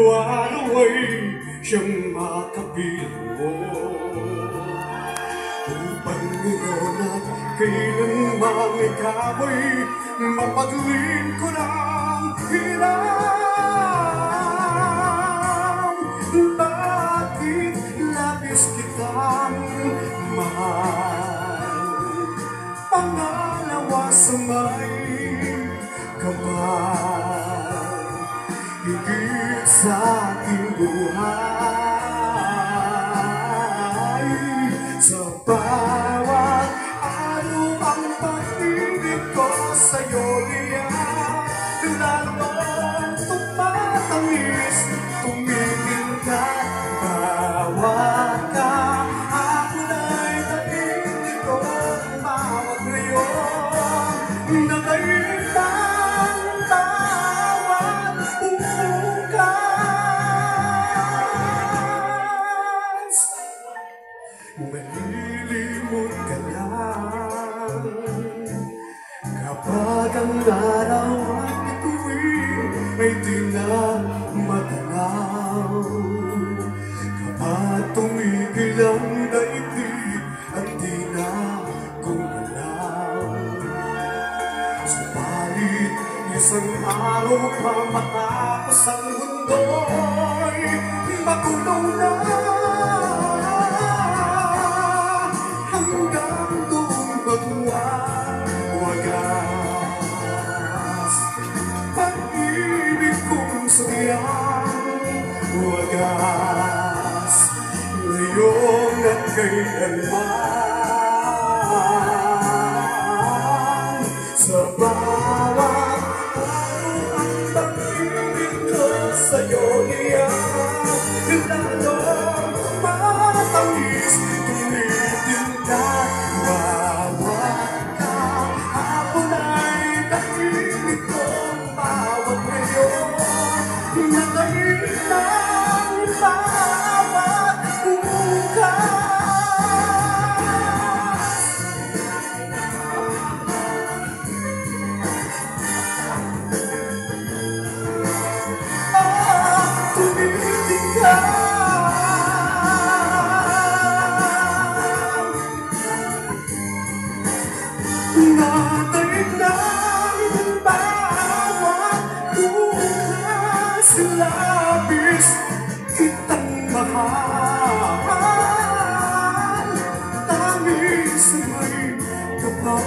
luwalaway siyang makapiling mo. Upang ngayon at kailanman ikaw ay mapaglingkuran hirap. Bakit labis kitang mahal? Pangalawa sa may kapal, higit sa aking buhay. Sa bawat araw ang pag-ibig ko sa'yo liyan, lalong tumatamis, tumigil ka. Bawat kahapon ay pag-ibig ko, bawat ngayon nakaibang bawat bukas. Malilimot ka lang kapag ang araw at bituin ay di na matanaw. Kapag tumigil ang daigdig at di na gumalaw. Subalit isang araw pa matapos ang mundo'y makulong na. Hanggang doon magwawagas pag-ibig kong sadyang wagas. Ngayon at kailanman, sa bawat araw ang pag-ibig ko sa'yo niyan, lalong tumatamis, tumitin ka. Bawat kahapon ay tahimik ko, bawat ngayon nakailang bawat bukas. Tumitin ka. Nataig ng bawat bukas, labis kitang mahal. Tamis may kapal,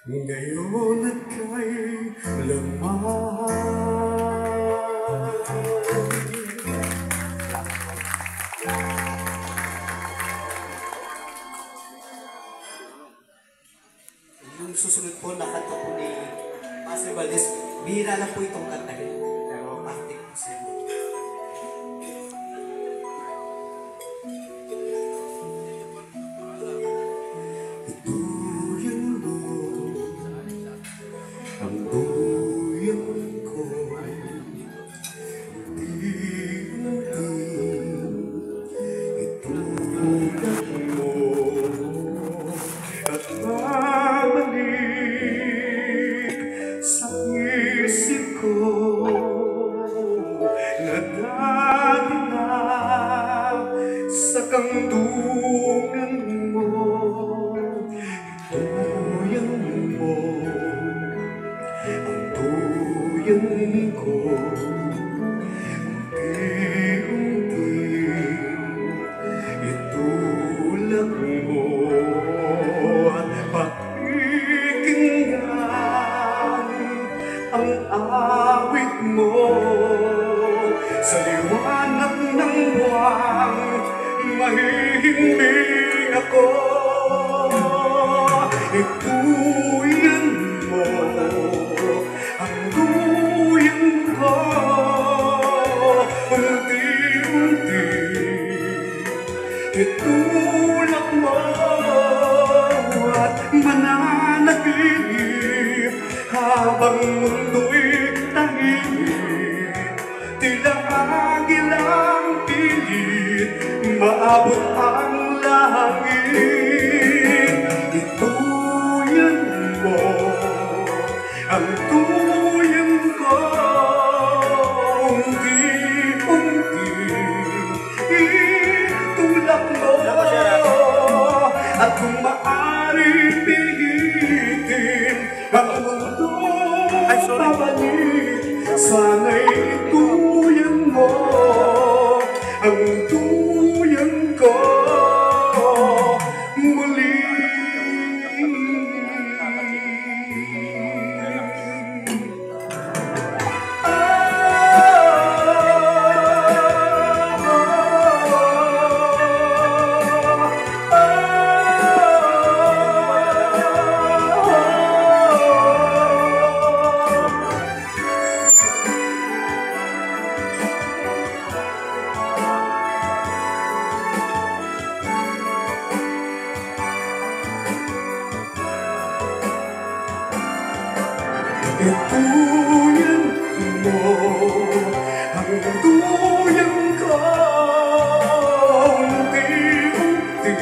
ngayon at kailanman. Yung susunod po na kanta po ni Pastor Valdez, bihira lang po itong kanta niya. Pero acting po siya. Ituyan mo ang buyan ko, itulad mo at babalik sa isip ko na dati na sa kandungan mo. Ituyan mo ang tuyan ko, unti-unti itulak mo at pakikinggan ang awit mo sa liwanag ng buwan. Mahihimbing ako, ituyan mo ang tuyan ko, unti-unti itulak mo at mananatili habang mundo'y tahimik. Tila agilang pilit maabot ang langit. Ituyan mo ang tuyan ko, babalik. Sana'y tuyan mo ang tuyan ko muli. Ituyan mo ang tuyan ko, unti-unti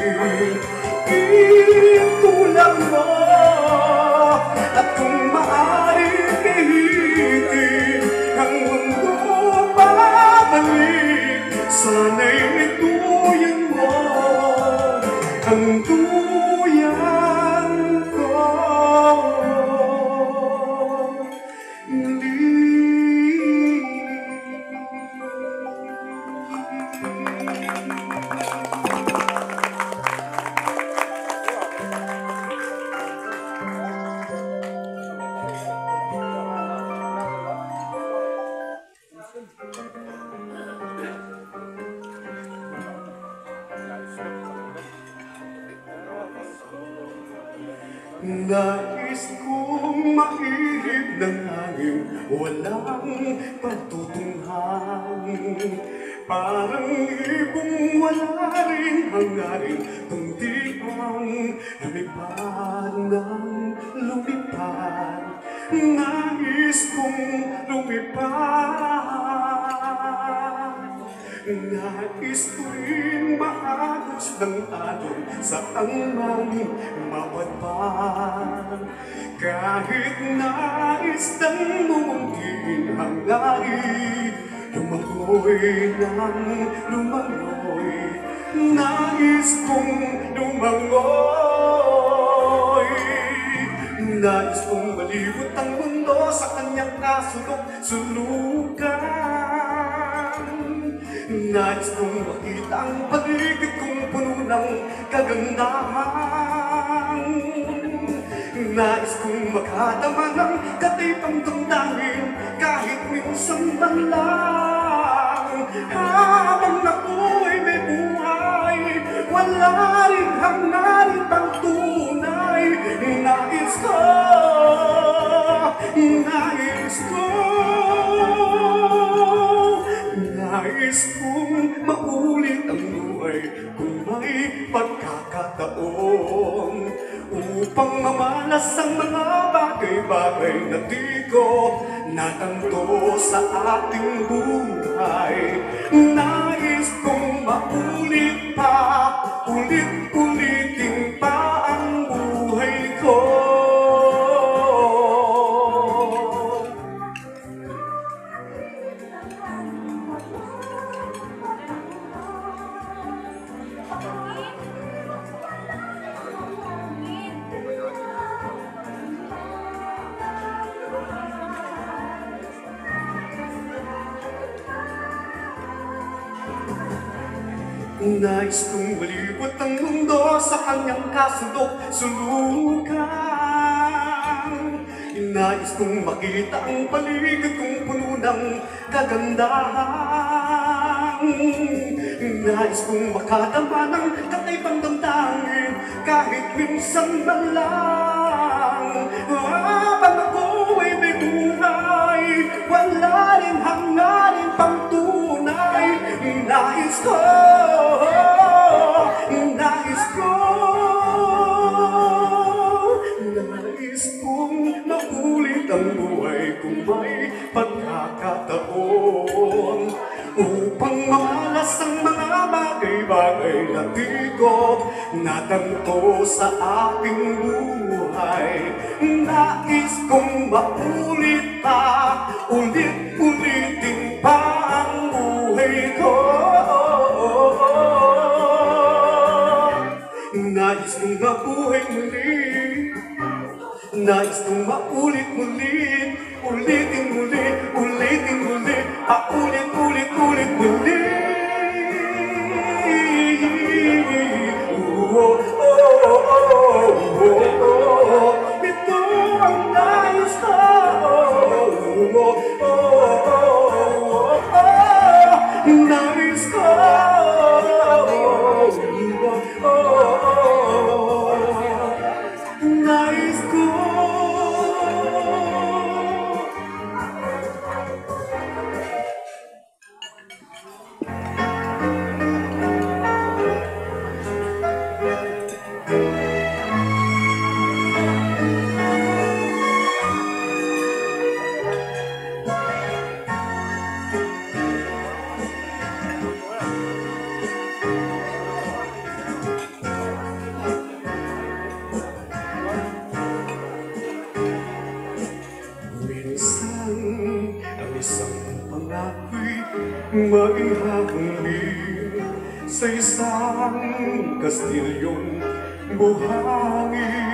itulang mo. At kung maaari kahiti ang mundo babalik, sana'y ituyan mo ang tuyan ko. Nais kong maihip ng hangin, walang pagtutunghan. Parang ibong wala rin hangarin, kundi ang lumipad ng lumipad. Nais kong lumipad. Nais ko rin maagos ng alon saan man mapadpad. Kahit nais ng mumungkin hangarin, lumangoy ng lumangoy. Nais kong lumangoy. Nais kong malibot ang mundo sa kanyang kasulok-sulukan. Nais kong makita ang paligid kong puno ng kagandahan. Nais kong makadama ng katipang damdamin kahit minsan man lang. Habang ako'y may buhay, wala rin hangarin pang tunay. Nais ko, nais ko, nais kong maulit ang buhay kung may pagkakataon, upang mamalas ang mga bagay-bagay na di ko natanto sa ating buhay. Nais kong maulit pa, ulit-ulitin pa ang buhay ko. Nais kong malibot ang mundo sa kanyang kasulok-sulukan. Nais kong makita ang paligid kong puno ng kagandahan. Nais kong makadama ng kataibang damdamin kahit minsan man lang. Habang ako'y may buhay, wala rin hangarin pang tunay. Nais ko, nais ko, nais kong maulit ang buhay kung may pagkakataon, upang mamalas ang mga bagay-bagay na di ko natanto sa aking buhay. Nais kong maulit pa, ulit-ulitin pa ang buhay ko. Nais kong mabuhay muli, nais kong maulit muli, maihahambing sa isang kastilyong buhangin.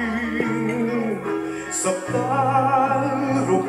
Saktan